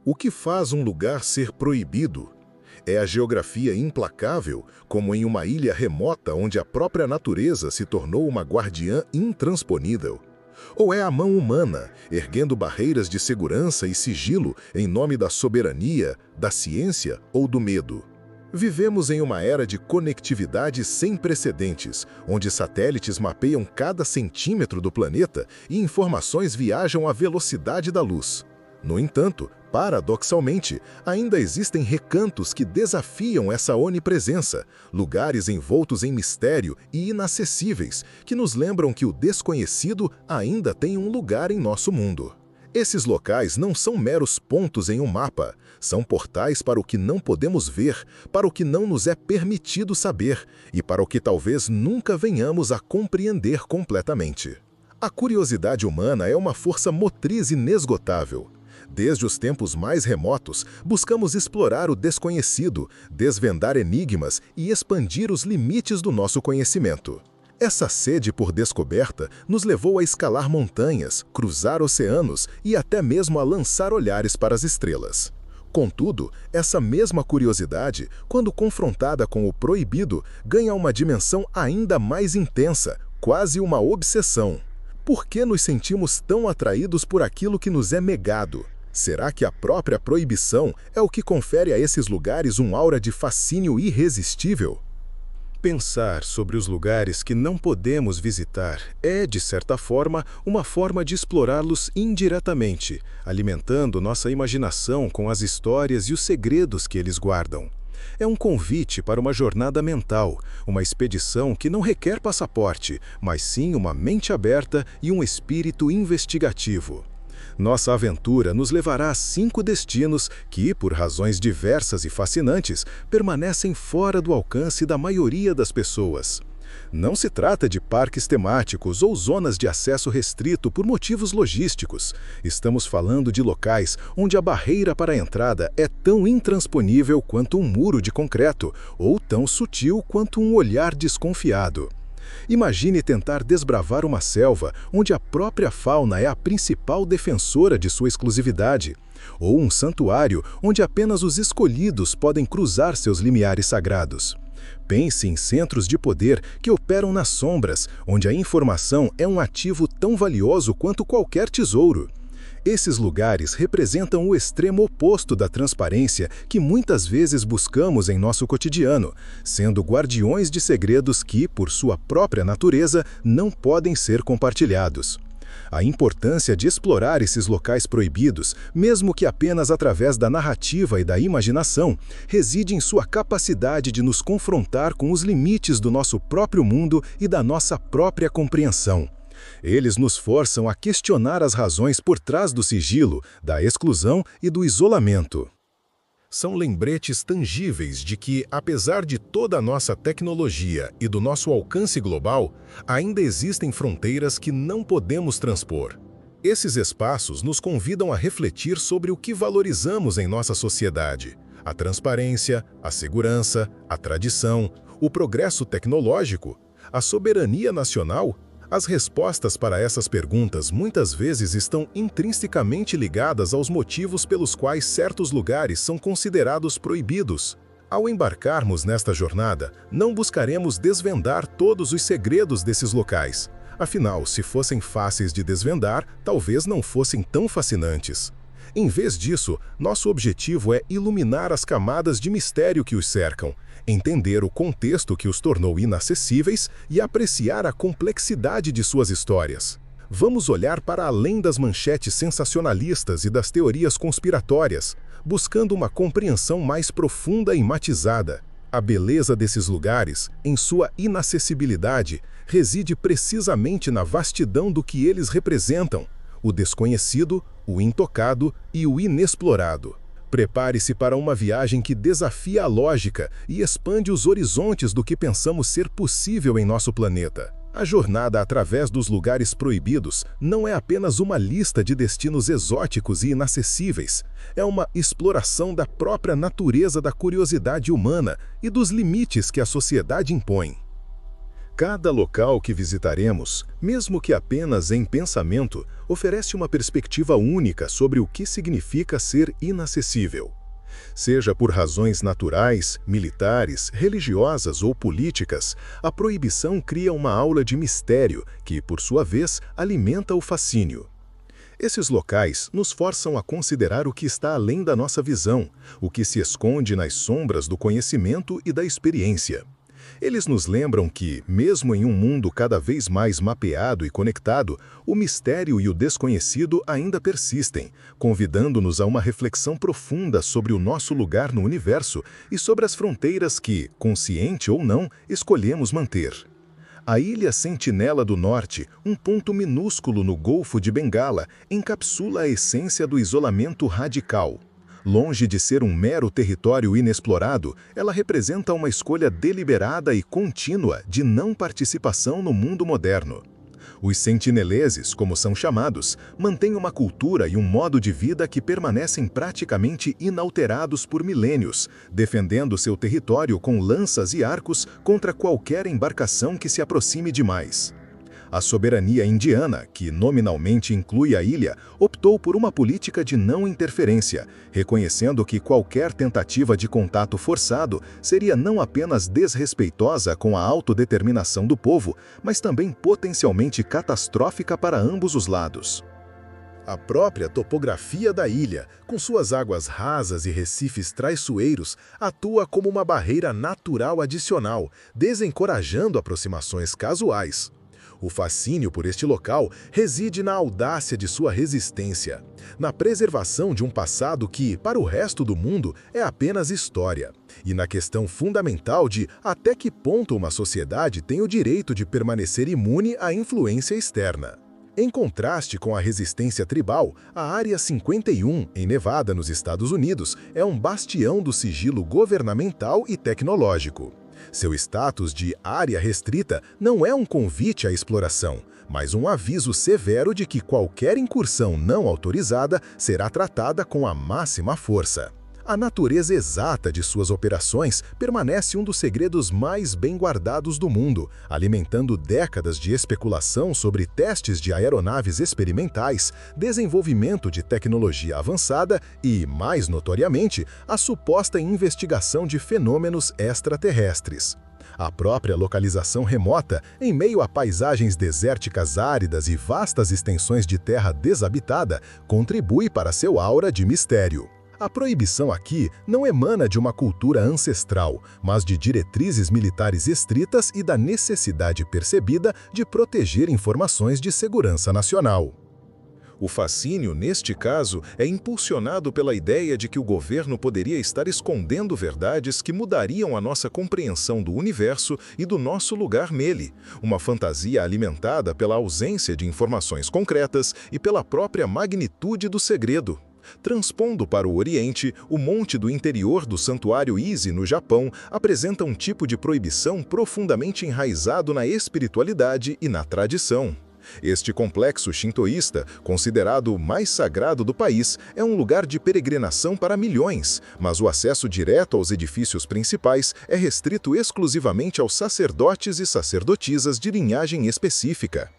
O que faz um lugar ser proibido? É a geografia implacável, como em uma ilha remota onde a própria natureza se tornou uma guardiã intransponível? Ou é a mão humana, erguendo barreiras de segurança e sigilo em nome da soberania, da ciência ou do medo? Vivemos em uma era de conectividade sem precedentes, onde satélites mapeiam cada centímetro do planeta e informações viajam à velocidade da luz. No entanto, paradoxalmente, ainda existem recantos que desafiam essa onipresença, lugares envoltos em mistério e inacessíveis, que nos lembram que o desconhecido ainda tem um lugar em nosso mundo. Esses locais não são meros pontos em um mapa, são portais para o que não podemos ver, para o que não nos é permitido saber e para o que talvez nunca venhamos a compreender completamente. A curiosidade humana é uma força motriz inesgotável. Desde os tempos mais remotos, buscamos explorar o desconhecido, desvendar enigmas e expandir os limites do nosso conhecimento. Essa sede por descoberta nos levou a escalar montanhas, cruzar oceanos e até mesmo a lançar olhares para as estrelas. Contudo, essa mesma curiosidade, quando confrontada com o proibido, ganha uma dimensão ainda mais intensa, quase uma obsessão. Por que nos sentimos tão atraídos por aquilo que nos é negado? Será que a própria proibição é o que confere a esses lugares um aura de fascínio irresistível? Pensar sobre os lugares que não podemos visitar é, de certa forma, uma forma de explorá-los indiretamente, alimentando nossa imaginação com as histórias e os segredos que eles guardam. É um convite para uma jornada mental, uma expedição que não requer passaporte, mas sim uma mente aberta e um espírito investigativo. Nossa aventura nos levará a 5 destinos que, por razões diversas e fascinantes, permanecem fora do alcance da maioria das pessoas. Não se trata de parques temáticos ou zonas de acesso restrito por motivos logísticos. Estamos falando de locais onde a barreira para a entrada é tão intransponível quanto um muro de concreto, ou tão sutil quanto um olhar desconfiado. Imagine tentar desbravar uma selva onde a própria fauna é a principal defensora de sua exclusividade, ou um santuário onde apenas os escolhidos podem cruzar seus limiares sagrados. Pense em centros de poder que operam nas sombras, onde a informação é um ativo tão valioso quanto qualquer tesouro. Esses lugares representam o extremo oposto da transparência que muitas vezes buscamos em nosso cotidiano, sendo guardiões de segredos que, por sua própria natureza, não podem ser compartilhados. A importância de explorar esses locais proibidos, mesmo que apenas através da narrativa e da imaginação, reside em sua capacidade de nos confrontar com os limites do nosso próprio mundo e da nossa própria compreensão. Eles nos forçam a questionar as razões por trás do sigilo, da exclusão e do isolamento. São lembretes tangíveis de que, apesar de toda a nossa tecnologia e do nosso alcance global, ainda existem fronteiras que não podemos transpor. Esses espaços nos convidam a refletir sobre o que valorizamos em nossa sociedade: a transparência, a segurança, a tradição, o progresso tecnológico, a soberania nacional. As respostas para essas perguntas muitas vezes estão intrinsecamente ligadas aos motivos pelos quais certos lugares são considerados proibidos. Ao embarcarmos nesta jornada, não buscaremos desvendar todos os segredos desses locais. Afinal, se fossem fáceis de desvendar, talvez não fossem tão fascinantes. Em vez disso, nosso objetivo é iluminar as camadas de mistério que os cercam, entender o contexto que os tornou inacessíveis e apreciar a complexidade de suas histórias. Vamos olhar para além das manchetes sensacionalistas e das teorias conspiratórias, buscando uma compreensão mais profunda e matizada. A beleza desses lugares, em sua inacessibilidade, reside precisamente na vastidão do que eles representam: o desconhecido, o intocado e o inexplorado. Prepare-se para uma viagem que desafia a lógica e expande os horizontes do que pensamos ser possível em nosso planeta. A jornada através dos lugares proibidos não é apenas uma lista de destinos exóticos e inacessíveis. É uma exploração da própria natureza da curiosidade humana e dos limites que a sociedade impõe. Cada local que visitaremos, mesmo que apenas em pensamento, oferece uma perspectiva única sobre o que significa ser inacessível. Seja por razões naturais, militares, religiosas ou políticas, a proibição cria uma aura de mistério que, por sua vez, alimenta o fascínio. Esses locais nos forçam a considerar o que está além da nossa visão, o que se esconde nas sombras do conhecimento e da experiência. Eles nos lembram que, mesmo em um mundo cada vez mais mapeado e conectado, o mistério e o desconhecido ainda persistem, convidando-nos a uma reflexão profunda sobre o nosso lugar no universo e sobre as fronteiras que, consciente ou não, escolhemos manter. A Ilha Sentinela do Norte, um ponto minúsculo no Golfo de Bengala, encapsula a essência do isolamento radical. Longe de ser um mero território inexplorado, ela representa uma escolha deliberada e contínua de não participação no mundo moderno. Os sentineleses, como são chamados, mantêm uma cultura e um modo de vida que permanecem praticamente inalterados por milênios, defendendo seu território com lanças e arcos contra qualquer embarcação que se aproxime demais. A soberania indiana, que nominalmente inclui a ilha, optou por uma política de não interferência, reconhecendo que qualquer tentativa de contato forçado seria não apenas desrespeitosa com a autodeterminação do povo, mas também potencialmente catastrófica para ambos os lados. A própria topografia da ilha, com suas águas rasas e recifes traiçoeiros, atua como uma barreira natural adicional, desencorajando aproximações casuais. O fascínio por este local reside na audácia de sua resistência, na preservação de um passado que, para o resto do mundo, é apenas história, e na questão fundamental de até que ponto uma sociedade tem o direito de permanecer imune à influência externa. Em contraste com a resistência tribal, a Área 51, em Nevada, nos Estados Unidos, é um bastião do sigilo governamental e tecnológico. Seu status de área restrita não é um convite à exploração, mas um aviso severo de que qualquer incursão não autorizada será tratada com a máxima força. A natureza exata de suas operações permanece um dos segredos mais bem guardados do mundo, alimentando décadas de especulação sobre testes de aeronaves experimentais, desenvolvimento de tecnologia avançada e, mais notoriamente, a suposta investigação de fenômenos extraterrestres. A própria localização remota, em meio a paisagens desérticas áridas e vastas extensões de terra desabitada, contribui para seu aura de mistério. A proibição aqui não emana de uma cultura ancestral, mas de diretrizes militares estritas e da necessidade percebida de proteger informações de segurança nacional. O fascínio, neste caso, é impulsionado pela ideia de que o governo poderia estar escondendo verdades que mudariam a nossa compreensão do universo e do nosso lugar nele, uma fantasia alimentada pela ausência de informações concretas e pela própria magnitude do segredo. Transpondo para o Oriente, o monte do interior do Santuário Ise, no Japão, apresenta um tipo de proibição profundamente enraizado na espiritualidade e na tradição. Este complexo shintoísta, considerado o mais sagrado do país, é um lugar de peregrinação para milhões, mas o acesso direto aos edifícios principais é restrito exclusivamente aos sacerdotes e sacerdotisas de linhagem específica.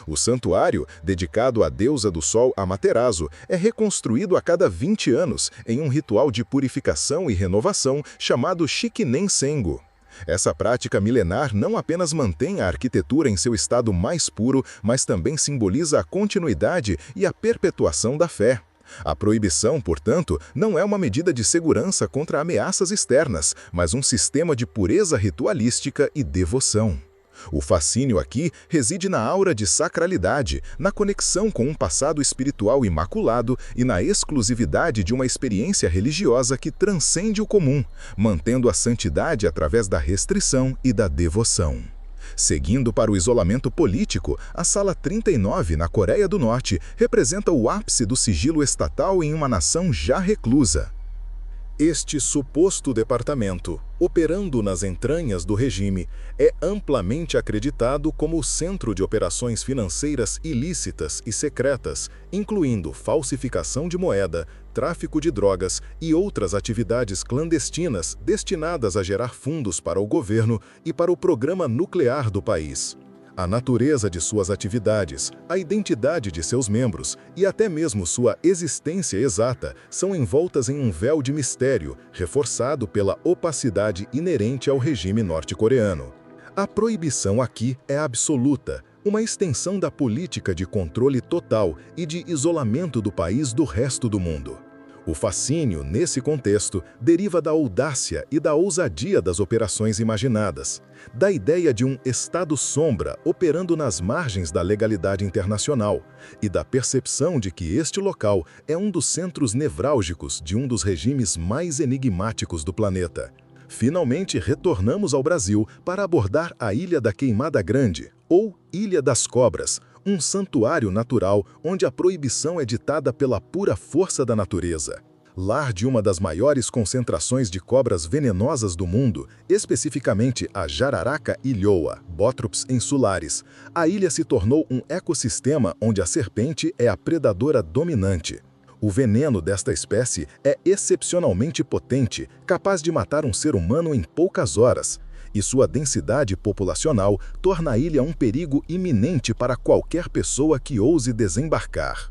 O santuário, dedicado à deusa do sol Amaterasu, é reconstruído a cada 20 anos em um ritual de purificação e renovação chamado Shikinen Sengo. Essa prática milenar não apenas mantém a arquitetura em seu estado mais puro, mas também simboliza a continuidade e a perpetuação da fé. A proibição, portanto, não é uma medida de segurança contra ameaças externas, mas um sistema de pureza ritualística e devoção. O fascínio aqui reside na aura de sacralidade, na conexão com um passado espiritual imaculado e na exclusividade de uma experiência religiosa que transcende o comum, mantendo a santidade através da restrição e da devoção. Seguindo para o isolamento político, a Sala 39, na Coreia do Norte, representa o ápice do sigilo estatal em uma nação já reclusa. Este suposto departamento, operando nas entranhas do regime, é amplamente acreditado como o centro de operações financeiras ilícitas e secretas, incluindo falsificação de moeda, tráfico de drogas e outras atividades clandestinas destinadas a gerar fundos para o governo e para o programa nuclear do país. A natureza de suas atividades, a identidade de seus membros e até mesmo sua existência exata são envoltas em um véu de mistério, reforçado pela opacidade inerente ao regime norte-coreano. A proibição aqui é absoluta, uma extensão da política de controle total e de isolamento do país do resto do mundo. O fascínio, nesse contexto, deriva da audácia e da ousadia das operações imaginadas, da ideia de um Estado-sombra operando nas margens da legalidade internacional e da percepção de que este local é um dos centros nevrálgicos de um dos regimes mais enigmáticos do planeta. Finalmente retornamos ao Brasil para abordar a Ilha da Queimada Grande, ou Ilha das Cobras, um santuário natural onde a proibição é ditada pela pura força da natureza. Lar de uma das maiores concentrações de cobras venenosas do mundo, especificamente a jararaca ilhoa, Bothrops insularis, a ilha se tornou um ecossistema onde a serpente é a predadora dominante. O veneno desta espécie é excepcionalmente potente, capaz de matar um ser humano em poucas horas, e sua densidade populacional torna a ilha um perigo iminente para qualquer pessoa que ouse desembarcar.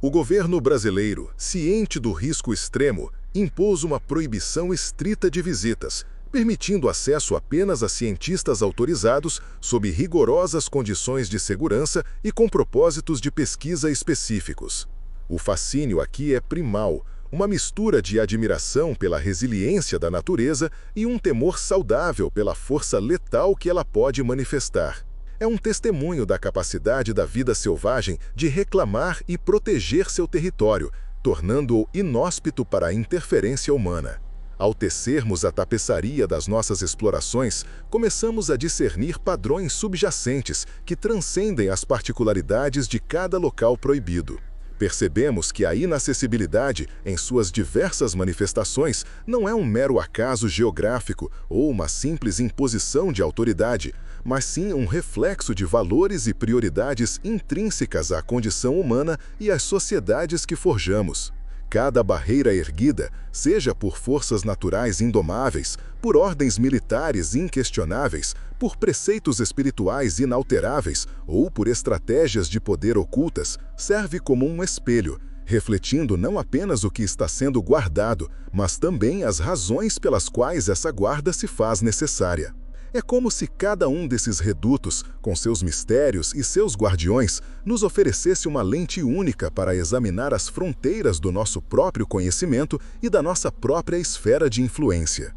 O governo brasileiro, ciente do risco extremo, impôs uma proibição estrita de visitas, permitindo acesso apenas a cientistas autorizados sob rigorosas condições de segurança e com propósitos de pesquisa específicos. O fascínio aqui é primal, uma mistura de admiração pela resiliência da natureza e um temor saudável pela força letal que ela pode manifestar. É um testemunho da capacidade da vida selvagem de reclamar e proteger seu território, tornando-o inóspito para a interferência humana. Ao tecermos a tapeçaria das nossas explorações, começamos a discernir padrões subjacentes que transcendem as particularidades de cada local proibido. Percebemos que a inacessibilidade, em suas diversas manifestações, não é um mero acaso geográfico ou uma simples imposição de autoridade, mas sim um reflexo de valores e prioridades intrínsecas à condição humana e às sociedades que forjamos. Cada barreira erguida, seja por forças naturais indomáveis, por ordens militares inquestionáveis, por preceitos espirituais inalteráveis ou por estratégias de poder ocultas, serve como um espelho, refletindo não apenas o que está sendo guardado, mas também as razões pelas quais essa guarda se faz necessária. É como se cada um desses redutos, com seus mistérios e seus guardiões, nos oferecesse uma lente única para examinar as fronteiras do nosso próprio conhecimento e da nossa própria esfera de influência.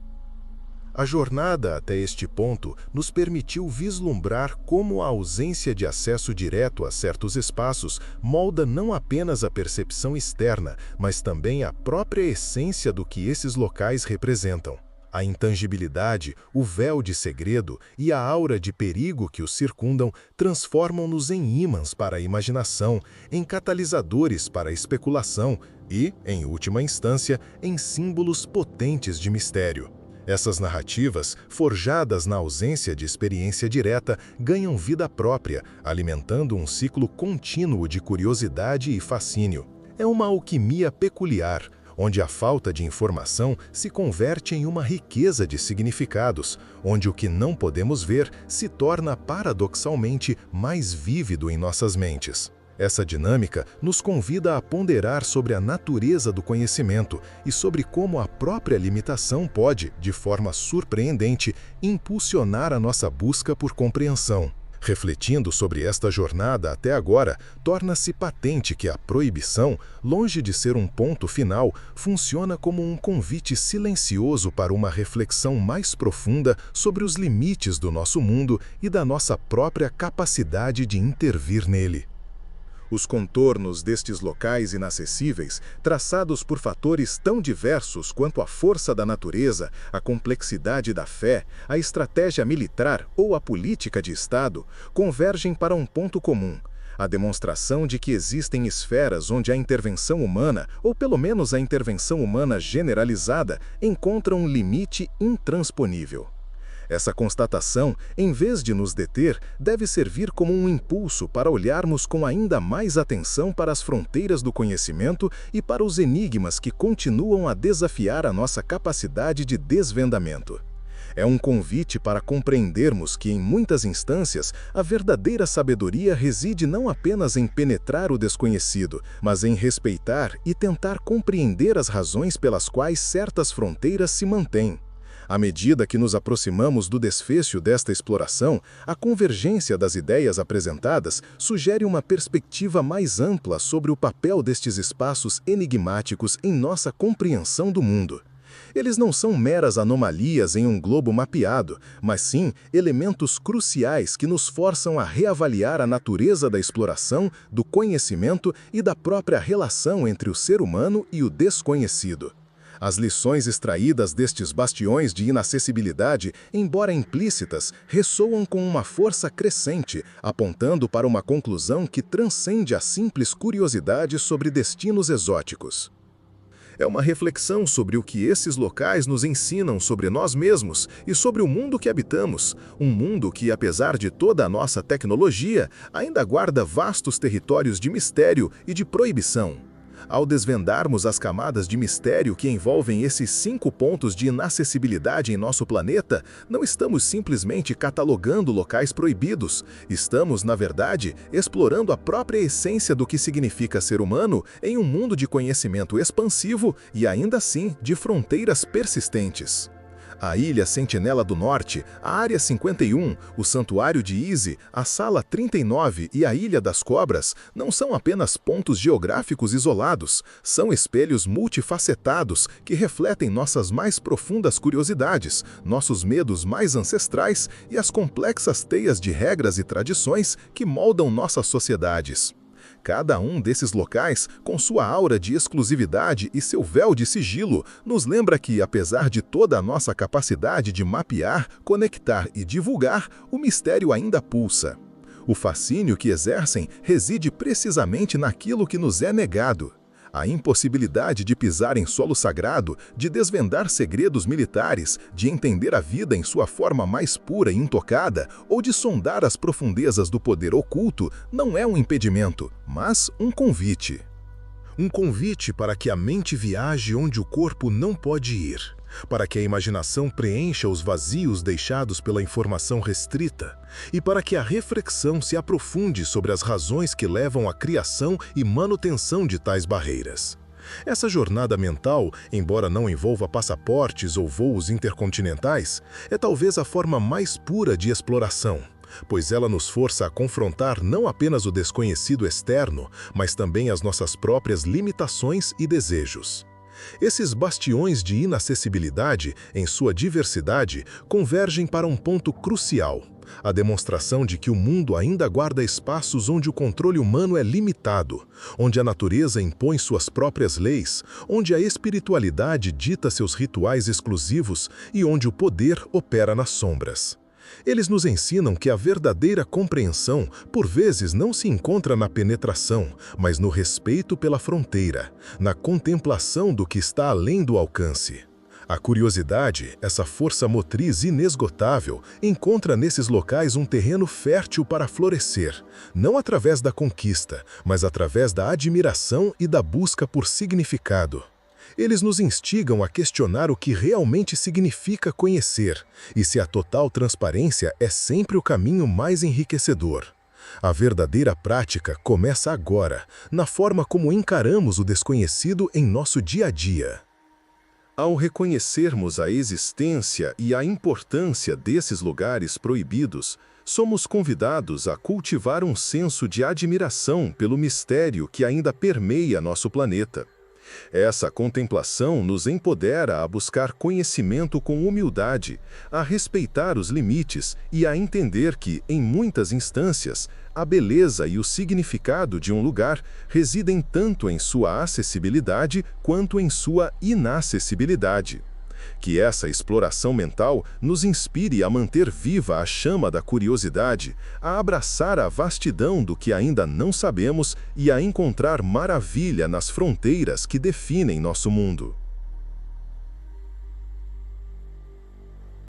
A jornada até este ponto nos permitiu vislumbrar como a ausência de acesso direto a certos espaços molda não apenas a percepção externa, mas também a própria essência do que esses locais representam. A intangibilidade, o véu de segredo e a aura de perigo que os circundam transformam-nos em ímãs para a imaginação, em catalisadores para a especulação e, em última instância, em símbolos potentes de mistério. Essas narrativas, forjadas na ausência de experiência direta, ganham vida própria, alimentando um ciclo contínuo de curiosidade e fascínio. É uma alquimia peculiar, onde a falta de informação se converte em uma riqueza de significados, onde o que não podemos ver se torna paradoxalmente mais vívido em nossas mentes. Essa dinâmica nos convida a ponderar sobre a natureza do conhecimento e sobre como a própria limitação pode, de forma surpreendente, impulsionar a nossa busca por compreensão. Refletindo sobre esta jornada até agora, torna-se patente que a proibição, longe de ser um ponto final, funciona como um convite silencioso para uma reflexão mais profunda sobre os limites do nosso mundo e da nossa própria capacidade de intervir nele. Os contornos destes locais inacessíveis, traçados por fatores tão diversos quanto a força da natureza, a complexidade da fé, a estratégia militar ou a política de Estado, convergem para um ponto comum: a demonstração de que existem esferas onde a intervenção humana, ou pelo menos a intervenção humana generalizada, encontra um limite intransponível. Essa constatação, em vez de nos deter, deve servir como um impulso para olharmos com ainda mais atenção para as fronteiras do conhecimento e para os enigmas que continuam a desafiar a nossa capacidade de desvendamento. É um convite para compreendermos que, em muitas instâncias, a verdadeira sabedoria reside não apenas em penetrar o desconhecido, mas em respeitar e tentar compreender as razões pelas quais certas fronteiras se mantêm. À medida que nos aproximamos do desfecho desta exploração, a convergência das ideias apresentadas sugere uma perspectiva mais ampla sobre o papel destes espaços enigmáticos em nossa compreensão do mundo. Eles não são meras anomalias em um globo mapeado, mas sim elementos cruciais que nos forçam a reavaliar a natureza da exploração, do conhecimento e da própria relação entre o ser humano e o desconhecido. As lições extraídas destes bastiões de inacessibilidade, embora implícitas, ressoam com uma força crescente, apontando para uma conclusão que transcende a simples curiosidade sobre destinos exóticos. É uma reflexão sobre o que esses locais nos ensinam sobre nós mesmos e sobre o mundo que habitamos, um mundo que, apesar de toda a nossa tecnologia, ainda guarda vastos territórios de mistério e de proibição. Ao desvendarmos as camadas de mistério que envolvem esses 5 pontos de inacessibilidade em nosso planeta, não estamos simplesmente catalogando locais proibidos. Estamos, na verdade, explorando a própria essência do que significa ser humano em um mundo de conhecimento expansivo e, ainda assim, de fronteiras persistentes. A Ilha Sentinela do Norte, a Área 51, o Santuário de Ise, a Sala 39 e a Ilha das Cobras não são apenas pontos geográficos isolados, são espelhos multifacetados que refletem nossas mais profundas curiosidades, nossos medos mais ancestrais e as complexas teias de regras e tradições que moldam nossas sociedades. Cada um desses locais, com sua aura de exclusividade e seu véu de sigilo, nos lembra que, apesar de toda a nossa capacidade de mapear, conectar e divulgar, o mistério ainda pulsa. O fascínio que exercem reside precisamente naquilo que nos é negado. A impossibilidade de pisar em solo sagrado, de desvendar segredos militares, de entender a vida em sua forma mais pura e intocada, ou de sondar as profundezas do poder oculto, não é um impedimento, mas um convite. Um convite para que a mente viaje onde o corpo não pode ir, para que a imaginação preencha os vazios deixados pela informação restrita e para que a reflexão se aprofunde sobre as razões que levam à criação e manutenção de tais barreiras. Essa jornada mental, embora não envolva passaportes ou voos intercontinentais, é talvez a forma mais pura de exploração, pois ela nos força a confrontar não apenas o desconhecido externo, mas também as nossas próprias limitações e desejos. Esses bastiões de inacessibilidade, em sua diversidade, convergem para um ponto crucial: a demonstração de que o mundo ainda guarda espaços onde o controle humano é limitado, onde a natureza impõe suas próprias leis, onde a espiritualidade dita seus rituais exclusivos e onde o poder opera nas sombras. Eles nos ensinam que a verdadeira compreensão, por vezes, não se encontra na penetração, mas no respeito pela fronteira, na contemplação do que está além do alcance. A curiosidade, essa força motriz inesgotável, encontra nesses locais um terreno fértil para florescer, não através da conquista, mas através da admiração e da busca por significado. Eles nos instigam a questionar o que realmente significa conhecer, e se a total transparência é sempre o caminho mais enriquecedor. A verdadeira prática começa agora, na forma como encaramos o desconhecido em nosso dia a dia. Ao reconhecermos a existência e a importância desses lugares proibidos, somos convidados a cultivar um senso de admiração pelo mistério que ainda permeia nosso planeta. Essa contemplação nos empodera a buscar conhecimento com humildade, a respeitar os limites e a entender que, em muitas instâncias, a beleza e o significado de um lugar residem tanto em sua acessibilidade quanto em sua inacessibilidade. Que essa exploração mental nos inspire a manter viva a chama da curiosidade, a abraçar a vastidão do que ainda não sabemos e a encontrar maravilha nas fronteiras que definem nosso mundo.